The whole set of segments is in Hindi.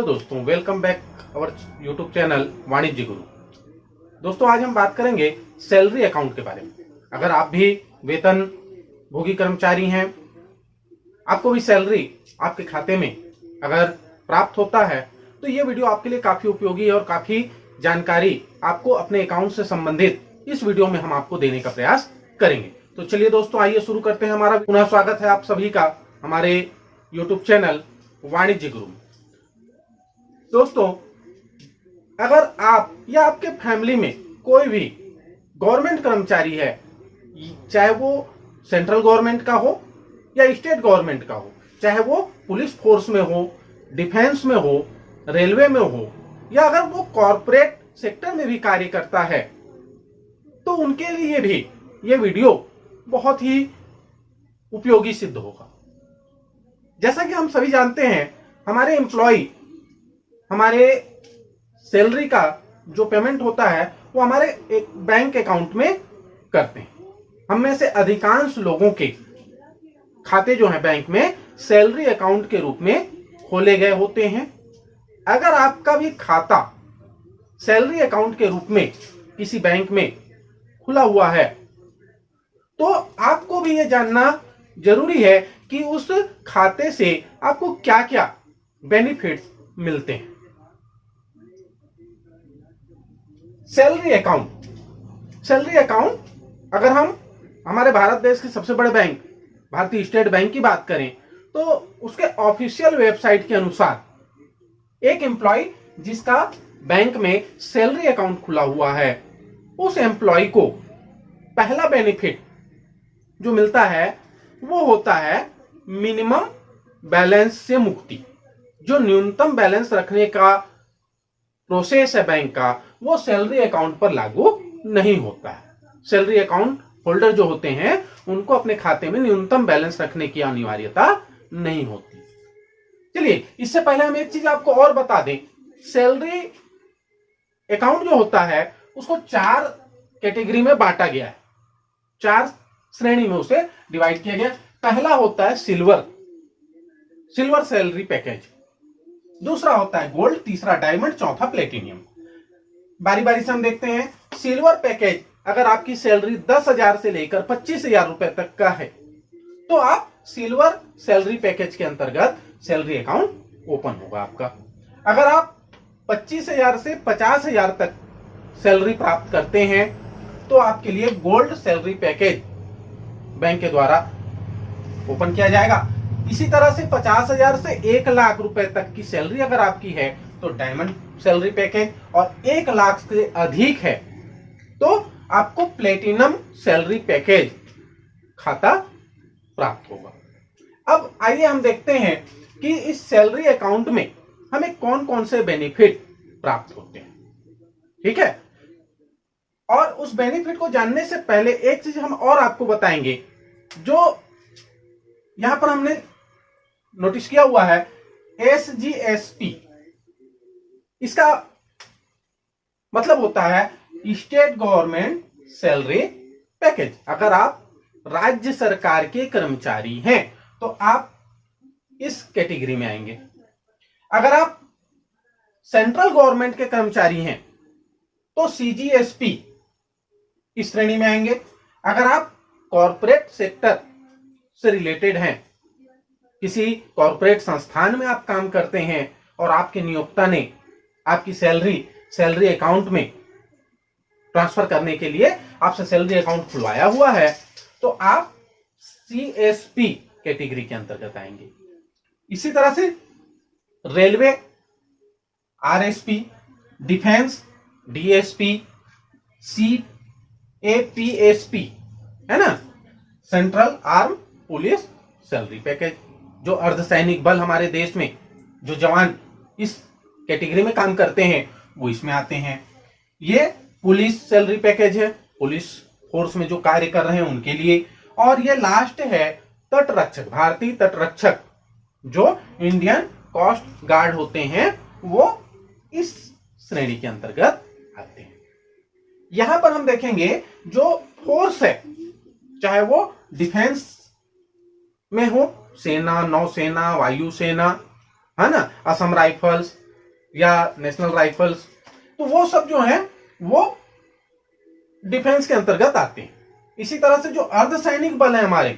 हेलो दोस्तों, welcome back our YouTube channel वाणिज्य गुरु। दोस्तों, आज हम बात करेंगे सैलरी अकाउंट के बारे में। अगर आप भी वेतन भोगी कर्मचारी हैं, आपको भी सैलरी आपके खाते में अगर प्राप्त होता है तो ये वीडियो आपके लिए काफी उपयोगी है और काफी जानकारी आपको अपने अकाउंट से संबंधित इस वीडियो में हम आपको देने का प्रयास करेंगे। तो चलिए दोस्तों, आइए शुरू करते हैं। हमारा पुनः स्वागत है आप सभी का हमारे यूट्यूब चैनल वाणिज्य गुरु में। दोस्तों, अगर आप या आपके फैमिली में कोई भी गवर्नमेंट कर्मचारी है, चाहे वो सेंट्रल गवर्नमेंट का हो या स्टेट गवर्नमेंट का हो, चाहे वो पुलिस फोर्स में हो, डिफेंस में हो, रेलवे में हो, या अगर वो कॉरपोरेट सेक्टर में भी कार्य करता है, तो उनके लिए भी ये वीडियो बहुत ही उपयोगी सिद्ध होगा। जैसा कि हम सभी जानते हैं, हमारे एम्प्लॉय हमारे सैलरी का जो पेमेंट होता है वो हमारे एक बैंक अकाउंट में करते हैं। हम में से अधिकांश लोगों के खाते जो हैं बैंक में सैलरी अकाउंट के रूप में खोले गए होते हैं। अगर आपका भी खाता सैलरी अकाउंट के रूप में किसी बैंक में खुला हुआ है तो आपको भी ये जानना जरूरी है कि उस खाते से आपको क्या क्या बेनिफिट्स मिलते हैं। सैलरी अकाउंट अगर हम हमारे भारत देश के सबसे बड़े बैंक भारतीय स्टेट बैंक की बात करें तो उसके ऑफिशियल वेबसाइट के अनुसार एक एम्प्लॉय जिसका बैंक में सैलरी अकाउंट खुला हुआ है, उस एम्प्लॉय को पहला बेनिफिट जो मिलता है वो होता है मिनिमम बैलेंस से मुक्ति। जो न्यूनतम बैलेंस रखने का प्रोसेस है बैंक का, वो सैलरी अकाउंट पर लागू नहीं होता है। सैलरी अकाउंट होल्डर जो होते हैं उनको अपने खाते में न्यूनतम बैलेंस रखने की अनिवार्यता नहीं होती। चलिए, इससे पहले हम एक चीज आपको और बता दें। सैलरी अकाउंट जो होता है उसको 4 कैटेगरी में बांटा गया है, 4 श्रेणी में उसे डिवाइड किया गया। पहला होता है सिल्वर सैलरी पैकेज, दूसरा होता है गोल्ड, तीसरा डायमंड, चौथा प्लेटिनियम। बारी बारी से हम देखते हैं। सिल्वर पैकेज, अगर आपकी सैलरी 10,000 से लेकर 25,000 रुपए तक का है तो आप सिल्वर सैलरी पैकेज के अंतर्गत सैलरी अकाउंट ओपन होगा आपका। अगर आप 25,000 से 50,000 तक सैलरी प्राप्त करते हैं तो आपके लिए गोल्ड सैलरी पैकेज बैंक के द्वारा ओपन किया जाएगा। इसी तरह से 50,000 से 1 लाख रुपए तक की सैलरी अगर आपकी है तो डायमंड सैलरी पैकेज, और 1 लाख से अधिक है तो आपको प्लेटिनम सैलरी पैकेज खाता प्राप्त होगा। अब आइए हम देखते हैं कि इस सैलरी अकाउंट में हमें कौन कौन से बेनिफिट प्राप्त होते हैं। ठीक है, और उस बेनिफिट को जानने से पहले एक चीज हम और आपको बताएंगे। जो यहां पर हमने नोटिस किया हुआ है SGSP, इसका मतलब होता है स्टेट गवर्नमेंट सैलरी पैकेज। अगर आप राज्य सरकार के कर्मचारी हैं तो आप इस कैटेगरी में आएंगे। अगर आप सेंट्रल गवर्नमेंट के कर्मचारी हैं तो CGSP इस श्रेणी में आएंगे। अगर आप कॉरपोरेट सेक्टर से रिलेटेड हैं, किसी कॉरपोरेट संस्थान में आप काम करते हैं और आपके नियोक्ता ने आपकी सैलरी अकाउंट में ट्रांसफर करने के लिए आपसे सैलरी अकाउंट खुलवाया हुआ है तो आप CSP कैटेगरी के अंतर्गत आएंगे। इसी तरह से railway RSP, defence DSP, CAPSP है ना, central arm police salary package. जो अर्धसैनिक बल हमारे देश में जो जवान इस कैटेगरी में काम करते हैं वो इसमें आते हैं। ये पुलिस सैलरी पैकेज है, पुलिस फोर्स में जो कार्य कर रहे हैं उनके लिए। और ये लास्ट है तटरक्षक, भारतीय तटरक्षक, जो इंडियन कोस्ट गार्ड होते हैं, वो इस श्रेणी के अंतर्गत आते हैं। यहां पर हम देखेंगे जो फोर्स है, चाहे वो डिफेंस में हो, सेना, नौसेना, वायुसेना, है ना, असम राइफल्स, या नेशनल राइफल्स, तो वो सब जो है वो डिफेंस के अंतर्गत आते हैं। इसी तरह से जो अर्धसैनिक बल है हमारे,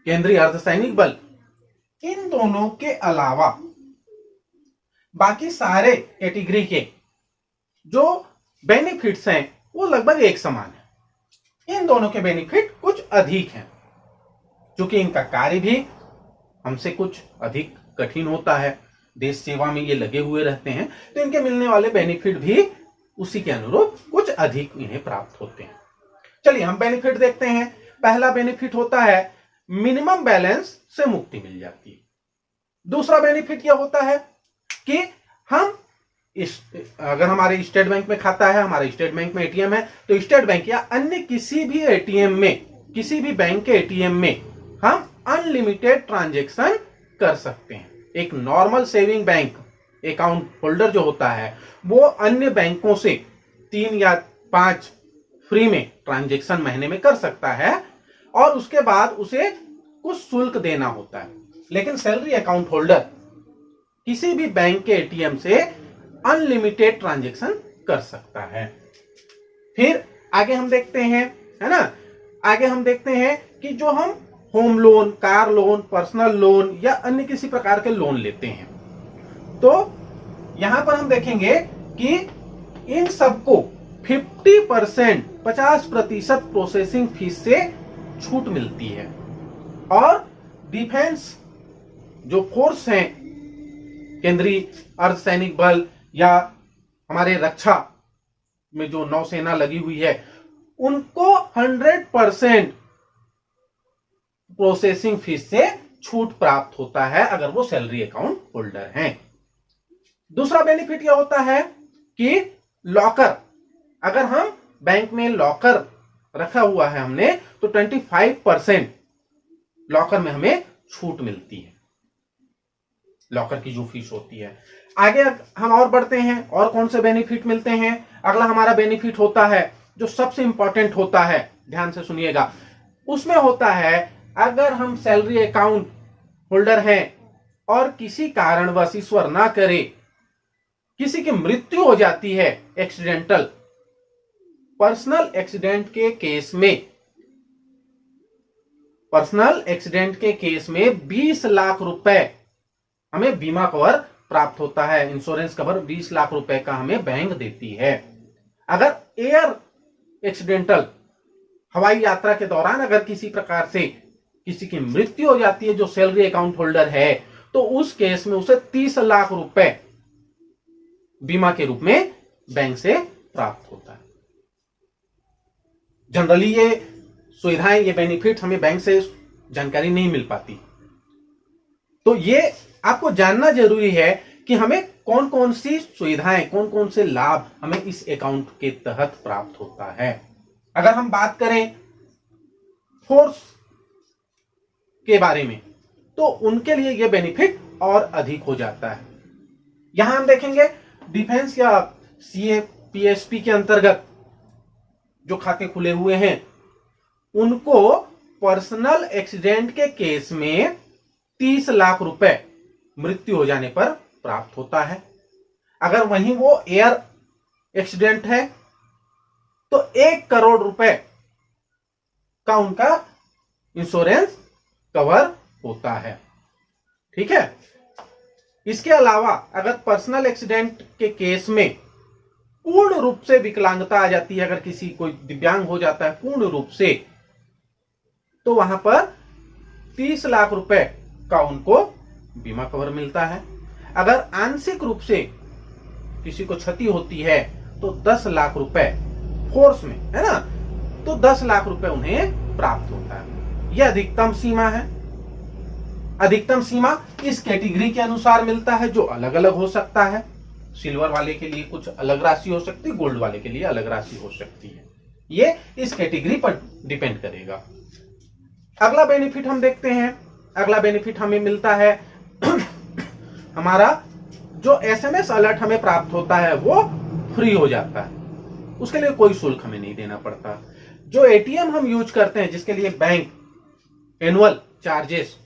केंद्रीय अर्धसैनिक बल, इन दोनों के अलावा बाकी सारे कैटेगरी के जो बेनिफिट्स हैं वो लगभग एक समान है। इन दोनों के बेनिफिट कुछ अधिक हैं, क्योंकि इनका कार्य भी हमसे कुछ अधिक कठिन होता है, देश सेवा में ये लगे हुए रहते हैं, तो इनके मिलने वाले बेनिफिट भी उसी के अनुरूप कुछ अधिक इन्हें प्राप्त होते हैं। चलिए हम बेनिफिट देखते हैं। पहला बेनिफिट होता है मिनिमम बैलेंस से मुक्ति मिल जाती है। दूसरा बेनिफिट यह होता है कि हम अगर हमारे स्टेट बैंक में खाता है, हमारे स्टेट बैंक में एटीएम है, तो स्टेट बैंक या अन्य किसी भी एटीएम में, किसी भी बैंक के एटीएम में हम अनलिमिटेड ट्रांजैक्शन कर सकते हैं। एक normal saving bank account holder जो होता है वो अन्य बैंकों से 3 या 5 फ्री में ट्रांजैक्शन महीने में कर सकता है और उसके बाद उसे कुछ शुल्क देना होता है। लेकिन सैलरी अकाउंट होल्डर किसी भी बैंक के एटीएम से अनलिमिटेड ट्रांजैक्शन कर सकता है। फिर आगे हम देखते हैं, है ना, आगे हम देखते हैं कि जो हम home loan, car loan, personal loan या अन्य किसी प्रकार के लोन लेते हैं, तो यहां पर हम देखेंगे कि इन सबको 50% प्रोसेसिंग फीस से छूट मिलती है। और डिफेंस जो फोर्स हैं, केंद्रीय अर्धसैनिक बल या हमारे रक्षा में जो नौसेना लगी हुई है, उनको 100% प्रोसेसिंग फीस से छूट प्राप्त होता है अगर वो सैलरी अकाउंट होल्डर हैं। दूसरा बेनिफिट यह होता है कि लॉकर, अगर हम बैंक में लॉकर रखा हुआ है हमने, तो 25% लॉकर में हमें छूट मिलती है, लॉकर की जो फीस होती है। आगे हम और बढ़ते हैं, और कौन से बेनिफिट मिलते हैं। अगला हमारा बेनिफिट होता है जो सबसे इंपॉर्टेंट होता है, ध्यान से सुनिएगा, उसमें होता है अगर हम सैलरी अकाउंट होल्डर हैं और किसी कारणवश, ईश्वर ना करे, किसी की मृत्यु हो जाती है एक्सीडेंटल, पर्सनल एक्सीडेंट के केस में, पर्सनल एक्सीडेंट के केस में 20 लाख रुपए हमें बीमा कवर प्राप्त होता है। इंश्योरेंस कवर 20 लाख रुपए का हमें बैंक देती है। अगर एयर एक्सीडेंटल, हवाई यात्रा के दौरान अगर किसी प्रकार से किसी की मृत्यु हो जाती है जो सैलरी अकाउंट होल्डर है, तो उस केस में उसे 30 लाख रुपए बीमा के रूप में बैंक से प्राप्त होता है। जनरली ये सुविधाएं, ये बेनिफिट हमें बैंक से जानकारी नहीं मिल पाती, तो ये आपको जानना जरूरी है कि हमें कौन कौन सी सुविधाएं, कौन कौन से लाभ हमें इस अकाउंट के तहत प्राप्त होता है। अगर हम बात करें फोर्स के बारे में, तो उनके लिए यह बेनिफिट और अधिक हो जाता है। यहां हम देखेंगे डिफेंस या सीएपीएसपी के अंतर्गत जो खाते खुले हुए हैं, उनको पर्सनल एक्सीडेंट के केस में 30 लाख रुपए मृत्यु हो जाने पर प्राप्त होता है। अगर वहीं वो एयर एक्सीडेंट है तो 1 करोड़ रुपए का उनका इंश्योरेंस कवर होता है। ठीक है। इसके अलावा अगर पर्सनल एक्सीडेंट के केस में पूर्ण रूप से विकलांगता आ जाती है, अगर किसी कोई दिव्यांग हो जाता है पूर्ण रूप से, तो वहां पर 30 लाख रुपए का उनको बीमा कवर मिलता है। अगर आंशिक रूप से किसी को क्षति होती है तो 10 लाख रुपए फोर्स में, है ना, तो 10 लाख रुपए उन्हें प्राप्त होता है। यह अधिकतम सीमा है। अधिकतम सीमा इस कैटेगरी के अनुसार मिलता है, जो अलग अलग हो सकता है। सिल्वर वाले के लिए कुछ अलग राशि हो सकती है, गोल्ड वाले के लिए अलग राशि हो सकती है। ये इस कैटेगरी पर डिपेंड करेगा। अगला बेनिफिट हम देखते हैं। अगला बेनिफिट हमें मिलता है हमारा जो एसएमएस अलर्ट हमें प्राप्त होता है वो फ्री हो जाता है, उसके लिए कोई शुल्क हमें नहीं देना पड़ता। जो एटीएम हम यूज करते हैं जिसके लिए बैंक एनुअल चार्जेस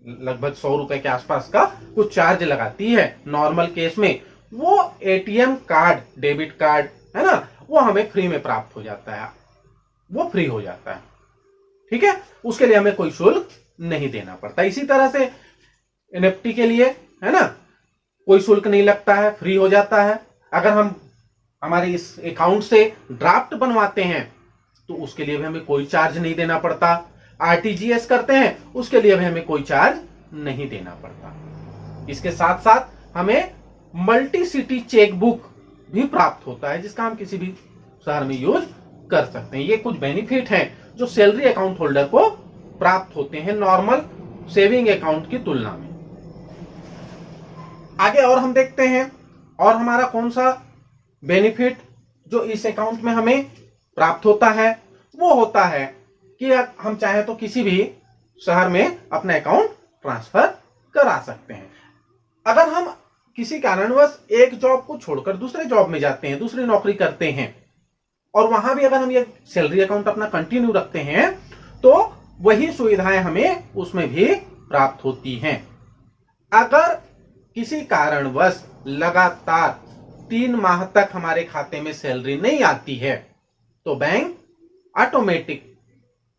लगभग 100 रुपए के आसपास का कुछ चार्ज लगाती है नॉर्मल केस में, वो एटीएम कार्ड, डेबिट कार्ड है ना, वो हमें फ्री में प्राप्त हो जाता है, वो फ्री हो जाता है। ठीक है, उसके लिए हमें कोई शुल्क नहीं देना पड़ता। इसी तरह से एनएफटी के लिए है ना, कोई शुल्क नहीं लगता है, फ्री हो जाता है। अगर हम हमारे इस अकाउंट से ड्राफ्ट बनवाते हैं तो उसके लिए भी हमें कोई चार्ज नहीं देना पड़ता। आरटीजीएस करते हैं उसके लिए भी हमें कोई चार्ज नहीं देना पड़ता। इसके साथ साथ हमें मल्टी सिटी चेकबुक भी प्राप्त होता है, जिसका हम किसी भी शहर में यूज कर सकते हैं। ये कुछ बेनिफिट हैं जो सैलरी अकाउंट होल्डर को प्राप्त होते हैं नॉर्मल सेविंग अकाउंट की तुलना में। आगे और हम देखते हैं और हमारा कौन सा बेनिफिट जो इस अकाउंट में हमें प्राप्त होता है, वो होता है कि हम चाहे तो किसी भी शहर में अपना अकाउंट ट्रांसफर करा सकते हैं। अगर हम किसी कारणवश एक जॉब को छोड़कर दूसरे जॉब में जाते हैं, दूसरी नौकरी करते हैं, और वहां भी अगर हम ये सैलरी अकाउंट अपना कंटिन्यू रखते हैं तो वही सुविधाएं हमें उसमें भी प्राप्त होती हैं। अगर किसी कारणवश लगातार 3 माह तक हमारे खाते में सैलरी नहीं आती है तो बैंक ऑटोमेटिक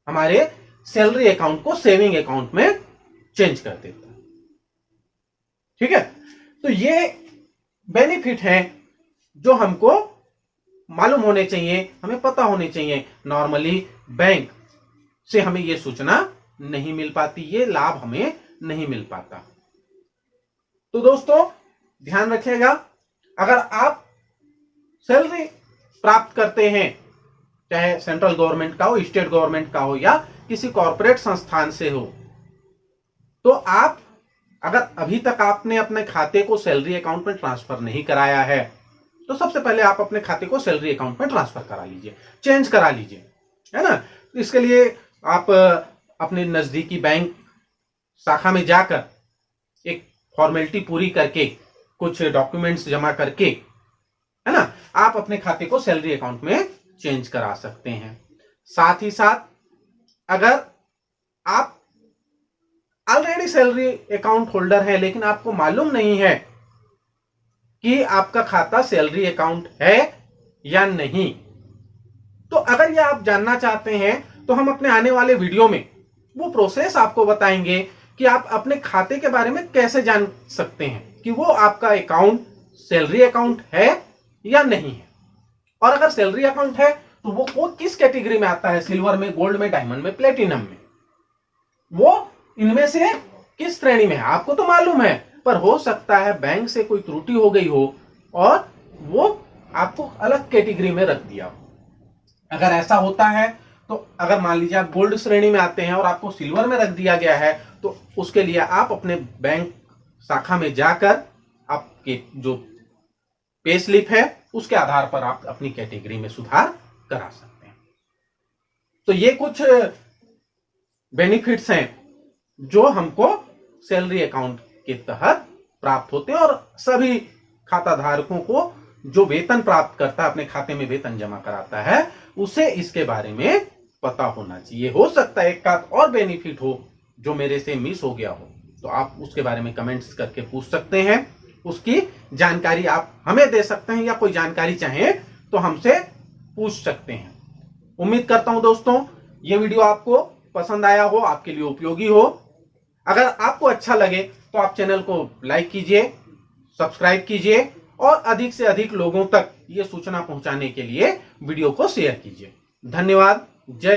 हमारे सैलरी अकाउंट को सेविंग अकाउंट में चेंज कर देता है। ठीक है, तो ये बेनिफिट हैं जो हमको मालूम होने चाहिए, हमें पता होने चाहिए। नॉर्मली बैंक से हमें यह सूचना नहीं मिल पाती, ये लाभ हमें नहीं मिल पाता। तो दोस्तों ध्यान रखिएगा, अगर आप सैलरी प्राप्त करते हैं, चाहे सेंट्रल गवर्नमेंट का हो, स्टेट गवर्नमेंट का हो या किसी कॉर्पोरेट संस्थान से हो, तो आप अगर अभी तक आपने अपने खाते को सैलरी अकाउंट में ट्रांसफर नहीं कराया है तो सबसे पहले आप अपने खाते को सैलरी अकाउंट में ट्रांसफर करा लीजिए, चेंज करा लीजिए, है ना। इसके लिए आप अपने नजदीकी बैंक शाखा में जाकर एक फॉर्मेलिटी पूरी करके, कुछ डॉक्यूमेंट्स जमा करके, है ना, आप अपने खाते को सैलरी अकाउंट में चेंज करा सकते हैं। साथ ही साथ अगर आप ऑलरेडी सैलरी अकाउंट होल्डर हैं लेकिन आपको मालूम नहीं है कि आपका खाता सैलरी अकाउंट है या नहीं, तो अगर यह आप जानना चाहते हैं तो हम अपने आने वाले वीडियो में वो प्रोसेस आपको बताएंगे कि आप अपने खाते के बारे में कैसे जान सकते हैं कि वो आपका अकाउंट सैलरी अकाउंट है या नहीं है। और अगर सैलरी अकाउंट है तो वो किस कैटेगरी में आता है, सिल्वर में, गोल्ड में, डायमंड में, प्लेटिनम में, वो इनमें से किस श्रेणी में है आपको तो मालूम है, पर हो सकता है बैंक से कोई त्रुटि हो गई हो और वो आपको अलग कैटेगरी में रख दिया हो। अगर ऐसा होता है तो अगर मान लीजिए आप गोल्ड श्रेणी में आते हैं और आपको सिल्वर में रख दिया गया है तो उसके लिए आप अपने बैंक शाखा में जाकर आपके जो पे स्लिप है उसके आधार पर आप अपनी कैटेगरी में सुधार करा सकते हैं। तो ये कुछ बेनिफिट्स हैं जो हमको सैलरी अकाउंट के तहत प्राप्त होते हैं और सभी खाता धारकों को जो वेतन प्राप्त करता है, अपने खाते में वेतन जमा कराता है, उसे इसके बारे में पता होना चाहिए। हो सकता है एक का और बेनिफिट हो जो मेरे से मिस हो गया हो, तो आप उसके बारे में कमेंट्स करके पूछ सकते हैं, उसकी जानकारी आप हमें दे सकते हैं या कोई जानकारी चाहें तो हमसे पूछ सकते हैं। उम्मीद करता हूं दोस्तों ये वीडियो आपको पसंद आया हो, आपके लिए उपयोगी हो। अगर आपको अच्छा लगे तो आप चैनल को लाइक कीजिए, सब्सक्राइब कीजिए और अधिक से अधिक लोगों तक ये सूचना पहुंचाने के लिए वीडियो को शेयर कीजिए। धन्यवाद। जय